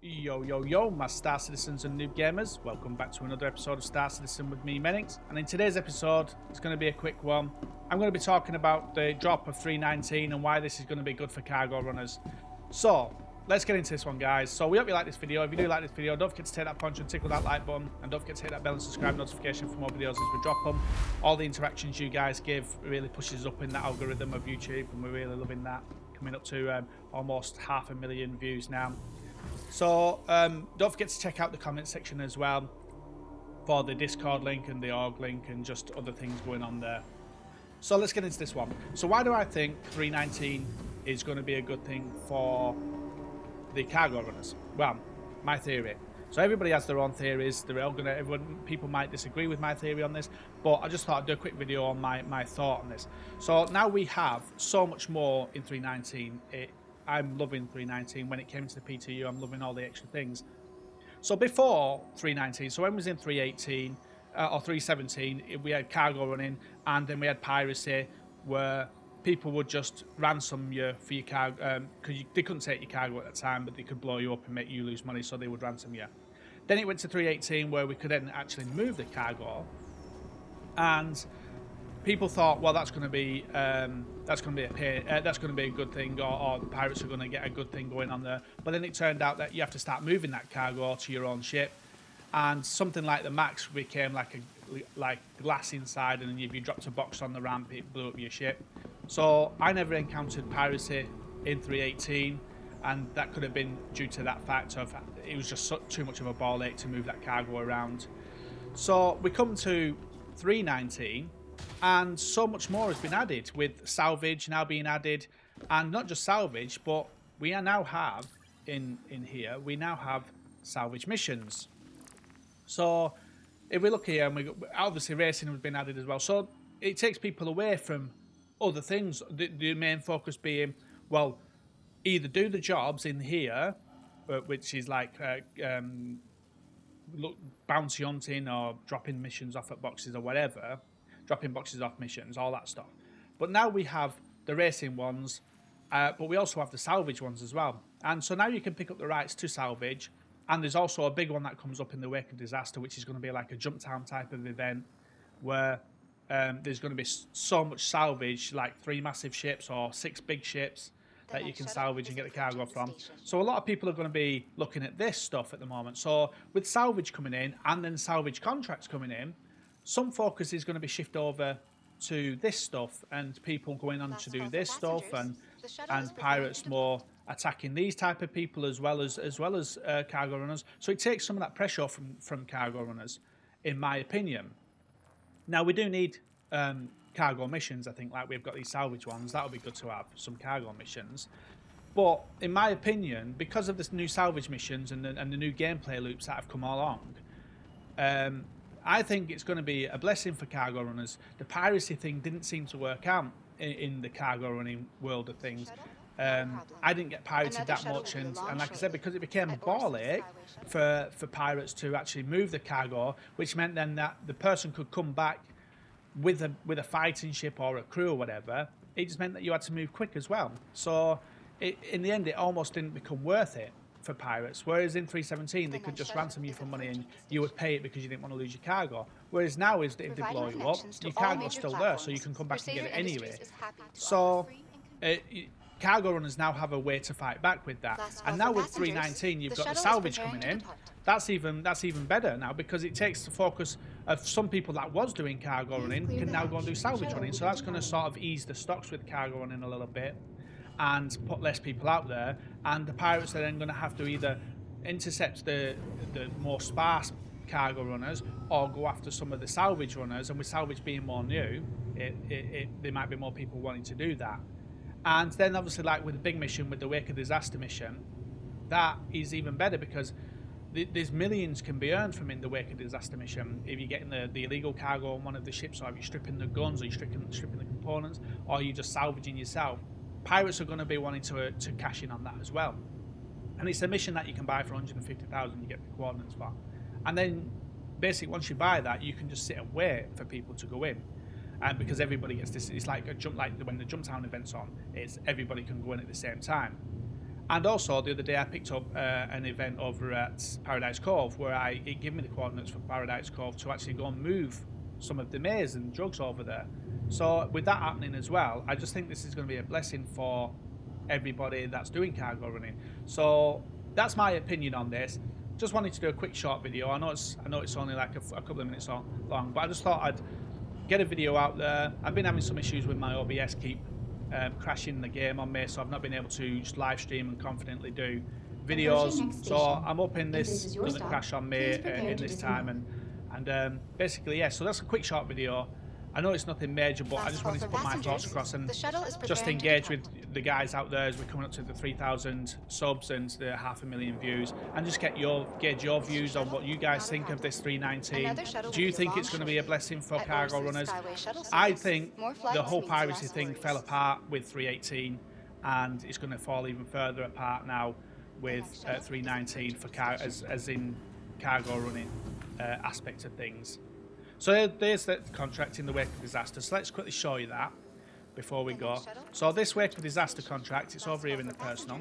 Yo, yo, yo, my Star Citizens and Noob Gamers. Welcome back to another episode of Star Citizen with me, Menix. And in today's episode, it's going to be a quick one. I'm going to be talking about the drop of 319 and why this is going to be good for cargo runners. So, let's get into this one, guys. So, we hope you like this video. If you do like this video, don't forget to take that punch and tickle that like button. And don't forget to hit that bell and subscribe notification for more videos as we drop them. All the interactions you guys give really pushes up in the algorithm of YouTube, and we're really loving that. Coming up to almost 500,000 views now. So don't forget to check out the comment section as well for the Discord link and the org link and just other things going on there. So let's get into this one. So why do I think 319 is going to be a good thing for the cargo runners? Well, my theory. So everybody has their own theories. They're all gonna. People might disagree with my theory on this, but I just thought I'd do a quick video on my thought on this. So now we have so much more in 319. I'm loving 319. When it came to the PTU, I'm loving all the extra things. So before 319, so when it was in 318 or 317, we had cargo running, and then we had piracy, where people would just ransom you for your cargo, because they couldn't take your cargo at that time, but they could blow you up and make you lose money, so they would ransom you. Then it went to 318, where we could then actually move the cargo, and people thought, well, that's going to be a good thing, or the pirates are going to get a good thing going on there. But then it turned out that you have to start moving that cargo to your own ship, and something like the Max became like glass inside, and if you dropped a box on the ramp, it blew up your ship. So I never encountered piracy in 318, and that could have been due to that fact of it was just too much of a ball ache to move that cargo around. So we come to 319. And so much more has been added, with salvage now being added, and not just salvage, but we now have in here, we now have salvage missions. So if we look here, and obviously racing has been added as well, so it takes people away from other things. The main focus being, well, either do the jobs in here, which is like bounty hunting or dropping missions off at boxes or whatever, dropping boxes off missions, all that stuff. But now we have the racing ones, but we also have the salvage ones as well. And so now you can pick up the rights to salvage, and there's also a big one that comes up in the wake of disaster, which is going to be like a Jumptown type of event, where there's going to be so much salvage, like 3 massive ships or 6 big ships that you can salvage and get the cargo from. So a lot of people are going to be looking at this stuff at the moment. So with salvage coming in, and then salvage contracts coming in, some focus is going to be shifted over to this stuff, and people going on to do this stuff, and pirates more attacking these type of people as well as cargo runners. So it takes some of that pressure off from cargo runners, in my opinion. Now we do need cargo missions. I think, like we've got these salvage ones, that would be good to have some cargo missions. But in my opinion, because of this new salvage missions and the new gameplay loops that have come along, I think it's going to be a blessing for cargo runners. The piracy thing didn't seem to work out in the cargo running world of things. I didn't get pirated that much, and like I said, because it became a ball ache for pirates to actually move the cargo, which meant then that the person could come back with a fighting ship or a crew or whatever. It just meant that you had to move quick as well. So in the end, it almost didn't become worth it for pirates, whereas in 317 they could just ransom you for money and you would pay it because you didn't want to lose your cargo. Whereas now, if they blow you up, your cargo's still there, so you can come back and get it anyway. So cargo runners now have a way to fight back with that. And now with 319 you've got the salvage coming in. That's even better now, because it takes the focus of some people that was doing cargo running can now go and do salvage running. So that's going to sort of ease the stocks with cargo running a little bit and put less people out there, and the pirates are then going to have to either intercept the more sparse cargo runners or go after some of the salvage runners, and with salvage being more new, there might be more people wanting to do that. And then obviously, like with the big mission, with the Wake of Disaster mission, that is even better, because there's millions can be earned from in the Wake of Disaster mission if you're getting the illegal cargo on one of the ships, or if you're stripping the guns, or you're stripping the components, or you're just salvaging yourself. Pirates are going to be wanting to cash in on that as well. And it's a mission that you can buy for 150,000, you get the coordinates for. And then basically once you buy that, you can just sit and wait for people to go in. And because everybody gets this, it's like when the Jumptown event's on, it's everybody can go in at the same time. And also the other day I picked up an event over at Paradise Cove where it gave me the coordinates for Paradise Cove to actually go and move some of the maize and drugs over there. So with that happening as well, I just think this is going to be a blessing for everybody that's doing cargo running. So that's my opinion on this. Just wanted to do a quick short video. I know it's only like a couple of minutes long, but I just thought I'd get a video out there. I've been having some issues with my OBS, keep crashing the game on me, so I've not been able to just live stream and confidently do videos. So I'm hoping this doesn't crash on me in this time, and basically, yeah. So that's a quick short video. I know it's nothing major, but I just wanted to put my thoughts across and just engage with the guys out there as we're coming up to the 3,000 subs and the 500,000 views, and just gauge your views on what you guys think of this 319. Do you think it's going to be a blessing for cargo runners? I think the whole piracy thing fell apart with 318, and it's going to fall even further apart now with 319 for as in cargo running aspect of things. So there's the contract in the wake of disaster. So let's quickly show you that before we go. So this wake of disaster contract, it's over here in the personal,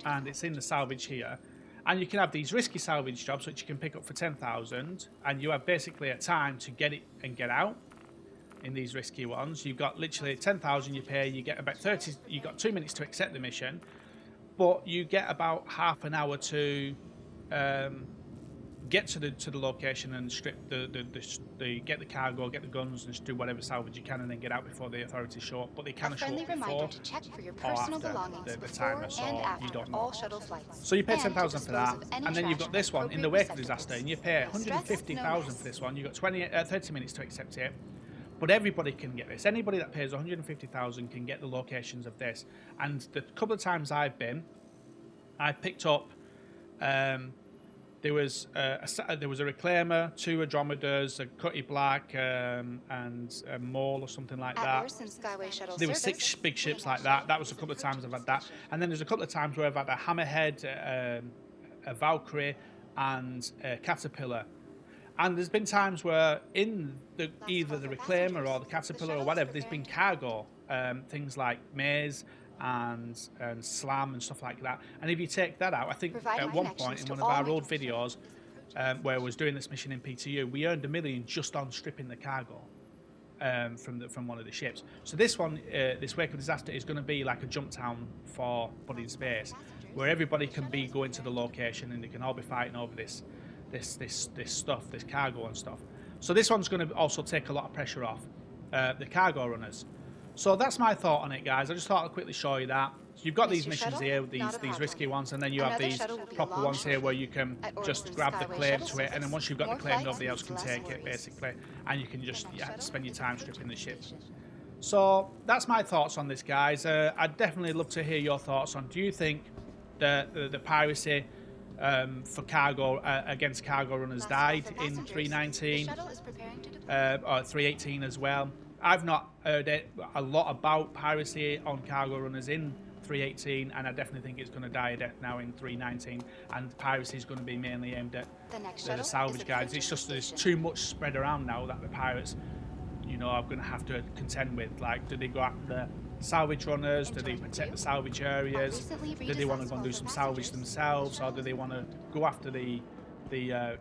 and it's in the salvage here. And you can have these risky salvage jobs which you can pick up for 10,000, and you have basically a time to get it and get out in these risky ones. You've got literally 10,000 you pay, you get about 30, you've got 2 minutes to accept the mission, but you get about half an hour to get to the location and strip get the cargo, get the guns, and just do whatever salvage you can, and then get out before the authorities show up. But they can show up before or after the timer, so you don't know. So you pay 10,000 for that, and then you've got this one in the wake of disaster, and you pay 150,000 for this one. You've got 30 minutes to accept it. But everybody can get this. Anybody that pays 150,000 can get the locations of this. And the couple of times I picked up. There was a reclaimer, 2 Andromedas, a Cutty Black, and a Mole or something like that. There were 6 big ships like that. That was a couple of times I've had that. And then there's a couple of times where I've had a Hammerhead, a Valkyrie, and a Caterpillar. And there's been times where in either the reclaimer or the Caterpillar or whatever, there's been cargo, things like maize and slam and stuff like that. And if you take that out, I think at one point in one of our old videos where I was doing this mission in PTU, we earned $1 million just on stripping the cargo from one of the ships. So this one, this wake of disaster, is going to be like a Jumptown for Buddy in Space, where everybody can be going to the location and they can all be fighting over this stuff, this cargo and stuff. So this one's going to also take a lot of pressure off the cargo runners. So that's my thought on it, guys. I just thought I'd quickly show you that. So you've got these missions here, these risky ones, and then you have these proper ones here where you can just grab the claim to it, and then once you've got the claim, nobody else can take it, basically, and you can just spend your time stripping the ship. So that's my thoughts on this, guys. I'd definitely love to hear your thoughts on, do you think the piracy for cargo against cargo runners died in 319 or 318 as well? I've not heard a lot about piracy on cargo runners in 318, and I definitely think it's going to die a death now in 319, and piracy is going to be mainly aimed at the salvage guys. It's just there's too much spread around now that the pirates, are going to have to contend with. Like, do they go after the salvage runners? Do they protect the salvage areas? Do they want to go and do some salvage themselves, or do they want to go after the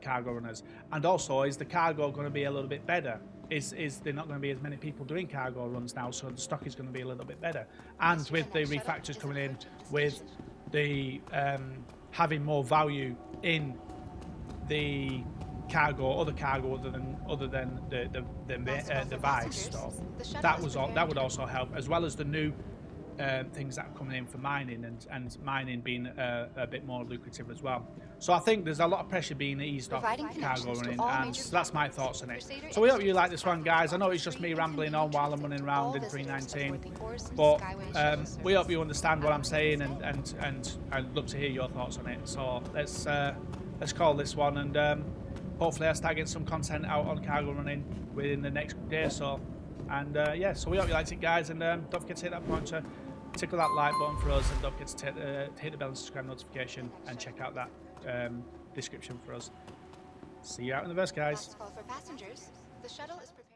cargo runners? And also, is the cargo going to be a little bit better? Is there not going to be as many people doing cargo runs now, so the stock is going to be a little bit better? And with the refactors coming in, with the having more value in the other cargo other than the Vice stuff, that would also help, as well as the new things that are coming in for mining, and mining being a bit more lucrative as well. So I think there's a lot of pressure being eased off cargo running, and so that's my thoughts on it. So we hope you like this one, guys. I know it's just me rambling on while I'm running around in 319, but we hope you understand what I'm saying, and I'd love to hear your thoughts on it. So let's call this one, and hopefully I'll start getting some content out on cargo running within the next day or so. And yeah, so we hope you liked it, guys, and don't forget to hit that pointer, tickle that like button for us, and don't forget to hit the bell and subscribe notification, and check out that description for us. See you out in the verse, guys. Last call for passengers. The shuttle is prepared.